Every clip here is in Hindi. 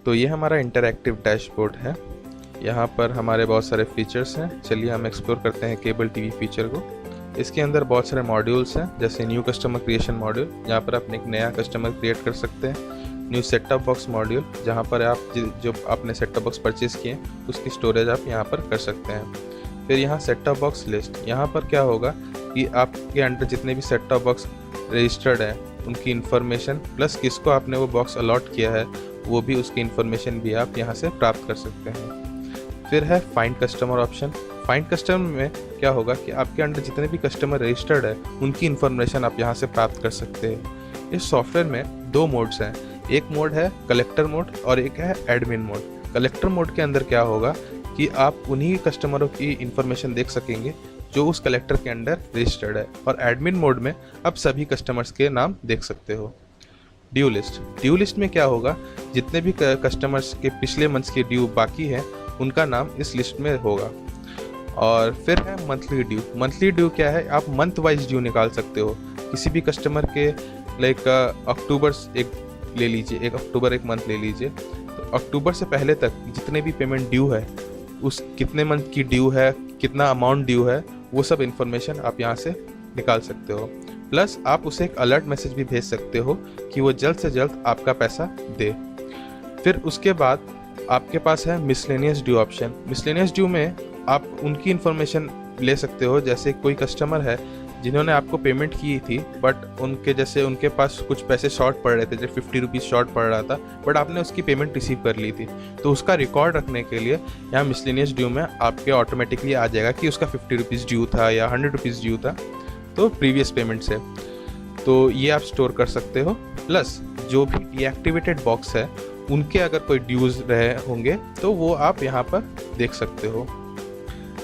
तो ये हमारा इंटरैक्टिव डैशबोर्ड है। यहाँ पर हमारे बहुत सारे फीचर्स हैं। चलिए हम एक्सप्लोर करते हैं केबल टीवी फीचर को। इसके अंदर बहुत सारे मॉड्यूल्स हैं, जैसे न्यू कस्टमर क्रिएशन मॉड्यूल, जहाँ पर आप एक नया कस्टमर क्रिएट कर सकते हैं। New set top box module, जहाँ पर आप जो आपने सेट टॉप बॉक्स परचेज किए उसकी स्टोरेज आप यहाँ पर कर सकते हैं। फिर यहाँ सेट टॉप बॉक्स लिस्ट, यहाँ पर क्या होगा कि आपके अंडर जितने भी सेट टॉप बॉक्स रजिस्टर्ड हैं उनकी इन्फॉर्मेशन प्लस किसको आपने वो बॉक्स अलॉट किया है वो भी, उसकी इन्फॉर्मेशन भी आप यहाँ से प्राप्त कर सकते हैं। फिर है find customer option. Find customer में क्या होगा कि आपके अंडर जितने भी कस्टमर रजिस्टर्ड है उनकी इन्फॉर्मेशन आप यहाँ से प्राप्त कर सकते हैं। इस सॉफ्टवेयर में दो मोड्स हैं, एक मोड है कलेक्टर मोड और एक है एडमिन मोड। कलेक्टर मोड के अंदर क्या होगा कि आप उन्हीं कस्टमरों की इन्फॉर्मेशन देख सकेंगे जो उस कलेक्टर के अंडर रजिस्टर्ड है, और एडमिन मोड में आप सभी कस्टमर्स के नाम देख सकते हो। ड्यू लिस्ट, ड्यू लिस्ट में क्या होगा, जितने भी कस्टमर्स के पिछले मंथ्स के ड्यू बाकी हैं उनका नाम इस लिस्ट में होगा। और फिर है मंथली ड्यू। मंथली ड्यू क्या है, आप मंथ वाइज ड्यू निकाल सकते हो। किसी भी कस्टमर के लाइक अक्टूबर एक ले लीजिए, एक अक्टूबर एक मंथ ले लीजिए, तो अक्टूबर से पहले तक जितने भी पेमेंट ड्यू है, उस कितने मंथ की ड्यू है, कितना अमाउंट ड्यू है, वो सब इन्फॉर्मेशन आप यहाँ से निकाल सकते हो। प्लस आप उसे एक अलर्ट मैसेज भी भेज सकते हो कि वो जल्द से जल्द आपका पैसा दे। फिर उसके बाद आपके पास है miscellaneous due option. Miscellaneous due में आप उनकी इन्फॉर्मेशन ले सकते हो, जैसे कोई कस्टमर है जिन्होंने आपको पेमेंट की थी बट उनके पास कुछ पैसे शॉर्ट पड़ रहे थे, जैसे 50 रुपीज़ शॉर्ट पड़ रहा था, बट आपने उसकी पेमेंट रिसीव कर ली थी, तो उसका रिकॉर्ड रखने के लिए यहाँ मिसलेनियस ड्यू में आपके ऑटोमेटिकली आ जाएगा कि उसका 50 रुपीज़ ड्यू था या 100 रुपीज़ ड्यू था, तो प्रीवियस पेमेंट से, तो ये आप स्टोर कर सकते हो। प्लस जो भी डीएक्टिवेटेड बॉक्स है उनके अगर कोई ड्यूज़ रहे होंगे तो वो आप यहाँ पर देख सकते हो,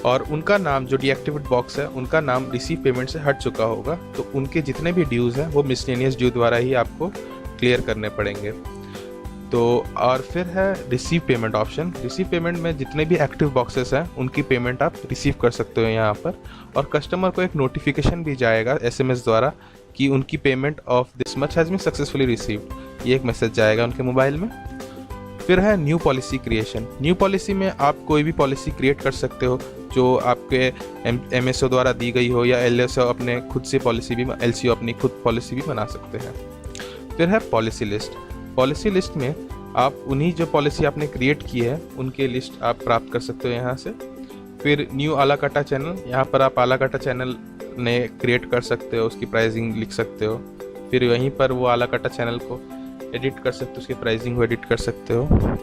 और उनका नाम, जो डीएक्टिवेट बॉक्स है उनका नाम रिसीव पेमेंट से हट चुका होगा, तो उनके जितने भी ड्यूज़ हैं वो मिसलेनियस ड्यू द्वारा ही आपको क्लियर करने पड़ेंगे। तो और फिर है receive payment option. Receive payment में जितने भी एक्टिव बॉक्सेस हैं उनकी पेमेंट आप रिसीव कर सकते हो यहाँ पर, और कस्टमर को एक नोटिफिकेशन भी जाएगा SMS द्वारा कि उनकी payment of this much has been successfully received, ये एक मैसेज जाएगा उनके मोबाइल में। फिर है new policy creation. New policy में आप कोई भी पॉलिसी क्रिएट कर सकते हो जो आपके MSO द्वारा दी गई हो, या LSO अपने खुद से पॉलिसी भी, LCO अपनी खुद पॉलिसी भी बना सकते हैं। फिर है पॉलिसी लिस्ट। पॉलिसी लिस्ट में आप उन्हीं जो पॉलिसी आपने क्रिएट की है उनके लिस्ट आप प्राप्त कर सकते हो यहाँ से। फिर न्यू आलाकाटा चैनल, यहाँ पर आप आलाकाटा चैनल ने क्रिएट कर सकते हो, उसकी प्राइसिंग लिख सकते हो, फिर वहीं पर वो आलाकाटा चैनल को एडिट कर सकते हो, उसकी प्राइसिंग को एडिट कर सकते हो।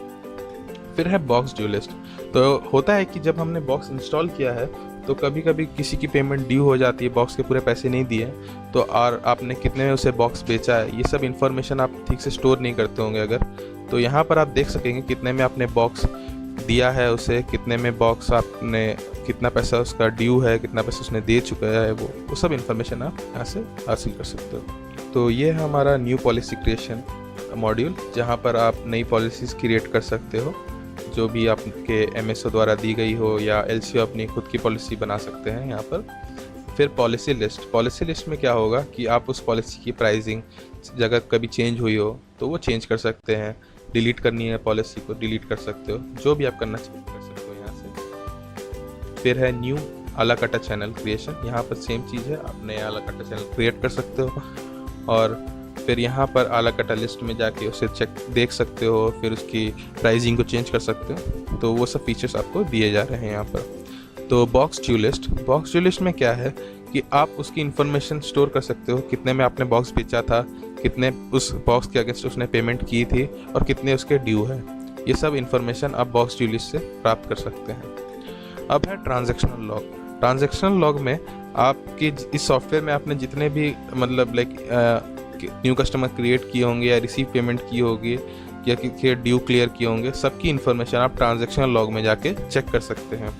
फिर है बॉक्स ड्यू लिस्ट। तो होता है कि जब हमने बॉक्स इंस्टॉल किया है तो कभी कभी किसी की पेमेंट ड्यू हो जाती है, बॉक्स के पूरे पैसे नहीं दिए, तो और आपने कितने में उसे बॉक्स बेचा है, ये सब इन्फॉर्मेशन आप ठीक से स्टोर नहीं करते होंगे अगर, तो यहाँ पर आप देख सकेंगे कितने में आपने बॉक्स दिया है उसे, कितने में बॉक्स आपने, कितना पैसा उसका ड्यू है, कितना पैसा उसने दे चुका है, वो सब इन्फॉर्मेशन आप यहाँ से हासिल कर सकते हो। तो ये है हमारा न्यू पॉलिसी क्रिएशन मॉड्यूल, जहाँ पर आप नई पॉलिसीज़ क्रिएट कर सकते हो जो भी आपके MSO द्वारा दी गई हो, या LCO अपनी खुद की पॉलिसी बना सकते हैं यहाँ पर। फिर पॉलिसी लिस्ट। पॉलिसी लिस्ट में क्या होगा कि आप उस पॉलिसी की प्राइसिंग अगर कभी चेंज हुई हो तो वो चेंज कर सकते हैं, डिलीट करनी है पॉलिसी को डिलीट कर सकते हो, जो भी आप करना चाहिए कर सकते हो यहाँ से। फिर है न्यू आलाकाटा चैनल क्रिएशन। यहाँ पर सेम चीज़ है, आप नया आलाकाटा चैनल क्रिएट कर सकते हो, और फिर यहाँ पर आलाकाटा लिस्ट में जाके उसे देख सकते हो, फिर उसकी प्राइसिंग को चेंज कर सकते हो, तो वो सब फीचर्स आपको दिए जा रहे हैं यहाँ पर। तो box due list. Box due list में क्या है कि आप उसकी इन्फॉर्मेशन स्टोर कर सकते हो, कितने में आपने बॉक्स बेचा था, कितने उस बॉक्स के अगेंस्ट उसने पेमेंट की थी, और कितने उसके ड्यू है, ये सब इन्फॉर्मेशन आप बॉक्स ड्यू लिस्ट से प्राप्त कर सकते हैं। अब है ट्रांजैक्शनल लॉग। ट्रांजैक्शनल लॉग में आपके इस सॉफ्टवेयर में आपने जितने भी मतलब लाइक न्यू कस्टमर क्रिएट किए होंगे, या रिसीव पेमेंट की होगी, या किसी ड्यू क्लियर किए होंगे, सबकी इन्फॉर्मेशन आप ट्रांजैक्शनल लॉग में जाके चेक कर सकते हैं।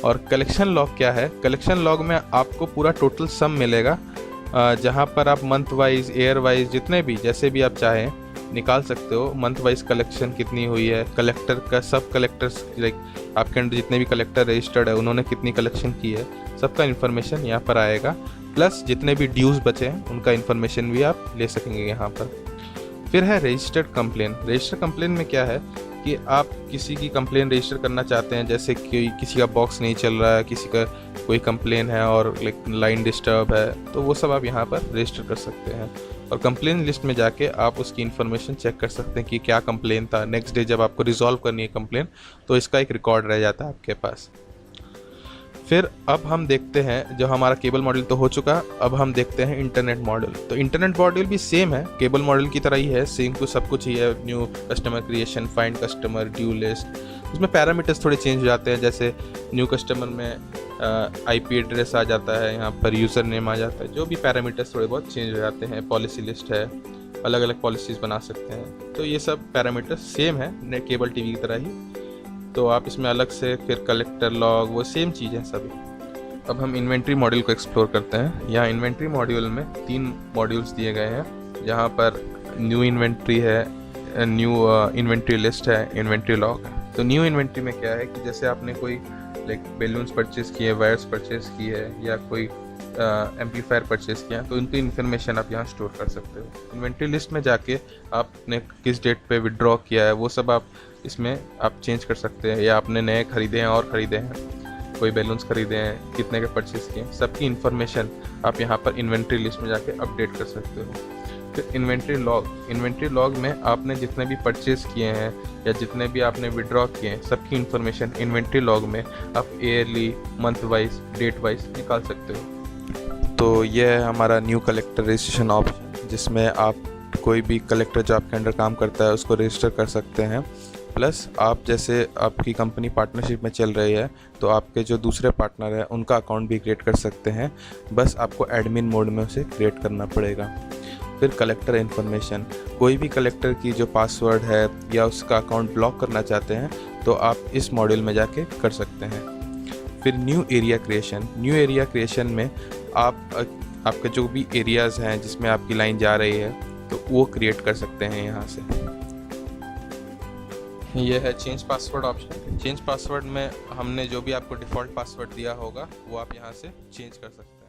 और कलेक्शन लॉग क्या है, कलेक्शन लॉग में आपको पूरा टोटल सम मिलेगा, जहां पर आप मंथ वाइज, ईयर वाइज, जितने भी जैसे भी आप चाहें निकाल सकते हो। मंथ वाइज कलेक्शन कितनी हुई है, कलेक्टर का, सब कलेक्टर्स लाइक आपके अंदर जितने भी कलेक्टर रजिस्टर्ड है उन्होंने कितनी कलेक्शन की है, सबका इन्फॉर्मेशन यहाँ पर आएगा। प्लस जितने भी ड्यूज़ बचे हैं उनका इन्फॉर्मेशन भी आप ले सकेंगे यहाँ पर। फिर है रजिस्टर्ड कंप्लेन। रजिस्टर्ड कंप्लेन में क्या है कि आप किसी की कंप्लेन रजिस्टर करना चाहते हैं, जैसे कि किसी का बॉक्स नहीं चल रहा है, किसी का कोई कंप्लेन है और लाइन डिस्टर्ब है, तो वो सब आप यहाँ पर रजिस्टर कर सकते हैं। और कंप्लेन लिस्ट में जाके आप उसकी इन्फॉर्मेशन चेक कर सकते हैं कि क्या कंप्लेन था। नेक्स्ट डे जब आपको रिजॉल्व करनी है कंप्लेन, तो इसका एक रिकॉर्ड रह जाता है आपके पास। फिर अब हम देखते हैं, जो हमारा केबल मॉड्यूल तो हो चुका, अब हम देखते हैं इंटरनेट मॉड्यूल। तो इंटरनेट मॉड्यूल भी सेम है, केबल मॉड्यूल की तरह ही है, सेम कुछ सब कुछ ही है। New customer creation, find customer, due list, उसमें पैरामीटर्स थोड़े चेंज हो जाते हैं। जैसे न्यू कस्टमर में आईपी एड्रेस आ जाता है, यहाँ पर यूज़र नेम आ जाता है, जो भी पैरामीटर्स थोड़े बहुत चेंज हो जाते हैं। पॉलिसी लिस्ट है, अलग अलग पॉलिसीज़ बना सकते हैं। तो ये सब पैरामीटर्स सेम है नेट केबल टीवी की तरह ही। तो आप इसमें अलग से फिर कलेक्टर लॉग, वो सेम चीज़ है सभी। अब हम इन्वेंट्री मॉड्यूल को एक्सप्लोर करते हैं। यहाँ इन्वेंट्री मॉड्यूल में 3 मॉड्यूल्स दिए गए हैं, जहाँ पर न्यू इन्वेंट्री है, न्यू इन्वेंट्री लिस्ट है, इन्वेंट्री लॉग है। तो न्यू इन्वेंट्री में क्या है कि जैसे आपने कोई बैलून्स परचेज़ किए, वायर्स परचेज़ किए है, या कोई एम्पलीफायर परचेज़ किया, तो उनकी इन्फॉर्मेशन आप यहाँ स्टोर कर सकते हो। इन्वेंट्री लिस्ट में जाके आपने किस डेट पे विड्रॉ किया है, वो सब आप इसमें आप चेंज कर सकते हैं। या आपने नए खरीदे हैं और ख़रीदे हैं, कोई बैलून्स खरीदे हैं, कितने के परचेज़ किए हैं, सबकी इन्फॉर्मेशन आप यहाँ पर इन्वेंट्री लिस्ट में जाके अपडेट कर सकते हो। फिर इन्वेंट्री लॉग में आपने जितने भी परचेज़ किए हैं या जितने भी आपने विड्रॉ किए हैं, सबकी इन्फॉर्मेशन इन्वेंट्री लॉग में आप yearly, month wise, date wise निकाल सकते हो। तो यह है हमारा न्यू कलेक्टर रजिस्ट्रेशन ऑप्शन, जिसमें आप कोई भी कलेक्टर जो आपके अंडर काम करता है उसको रजिस्टर कर सकते हैं। प्लस आप जैसे आपकी कंपनी पार्टनरशिप में चल रही है, तो आपके जो दूसरे पार्टनर हैं उनका अकाउंट भी क्रिएट कर सकते हैं, बस आपको एडमिन मोड में उसे क्रिएट करना पड़ेगा। फिर कलेक्टर इन्फॉर्मेशन, कोई भी कलेक्टर की जो पासवर्ड है या उसका अकाउंट ब्लॉक करना चाहते हैं, तो आप इस मॉड्यूल में जाके कर सकते हैं। फिर न्यू एरिया क्रिएशन में आपके जो भी एरियाज़ हैं जिसमें आपकी लाइन जा रही है, तो वो क्रिएट कर सकते हैं यहाँ से। ये है change password option. Change password में हमने जो भी आपको डिफ़ॉल्ट पासवर्ड दिया होगा, वो आप यहाँ से चेंज कर सकते हैं।